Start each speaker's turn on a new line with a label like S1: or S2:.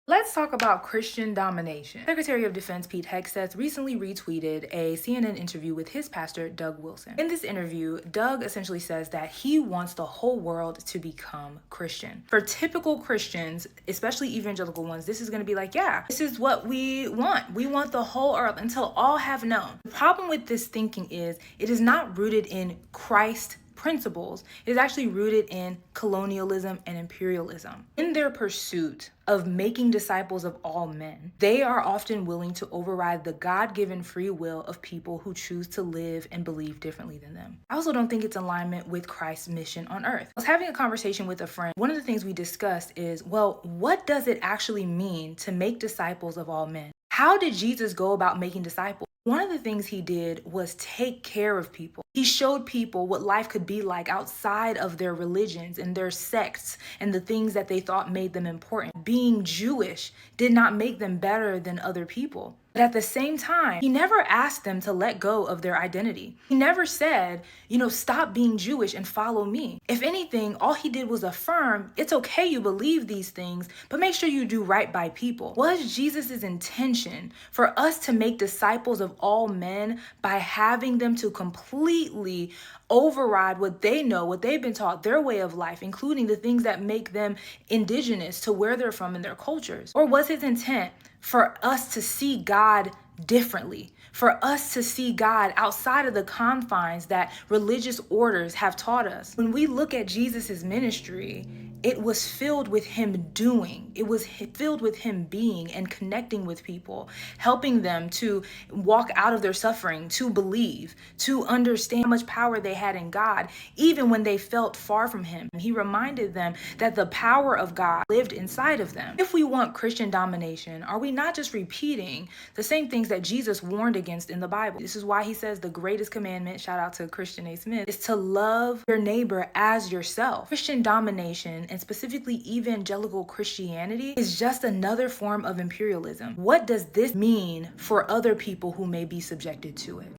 S1: Let's talk about Christian domination. Secretary of Defense Pete Hegseth recently retweeted a CNN interview with his pastor, Doug Wilson. In this interview, Doug essentially says that he wants the whole world to become Christian. For typical Christians, especially evangelical ones, this is going to be like, yeah, this is what we want. We want the whole earth until all have known. The problem with this thinking is it is not rooted in Christ principles. It is actually rooted in colonialism and imperialism. In their pursuit of making disciples of all men, they are often willing to override the God-given free will of people who choose to live and believe differently than them. I also don't think it's in alignment with Christ's mission on earth. I was having a conversation with a friend. One of the things we discussed is, well, what does it actually mean to make disciples of all men? How did Jesus go about making disciples? One of the things he did was take care of people. He showed people what life could be like outside of their religions and their sects and the things that they thought made them important. Being Jewish did not make them better than other people. But at the same time, he never asked them to let go of their identity. He never said, stop being Jewish and follow me. If anything, all he did was affirm, it's okay you believe these things, but make sure you do right by people. Was Jesus's intention for us to make disciples of all men by having them to completely override what they know, what they've been taught, their way of life, including the things that make them indigenous to where they're from in their cultures? Or was his intent for us to see God differently, for us to see God outside of the confines that religious orders have taught us? When we look at Jesus's ministry, it was filled with him doing. It was filled with him being and connecting with people, helping them to walk out of their suffering, to believe, to understand how much power they had in God, even when they felt far from him. He reminded them that the power of God lived inside of them. If we want Christian domination, are we not just repeating the same things that Jesus warned against in the Bible? This is why he says the greatest commandment, shout out to Christian A. Smith, is to love your neighbor as yourself. Christian domination, and specifically evangelical Christianity, is just another form of imperialism. What does this mean for other people who may be subjected to it?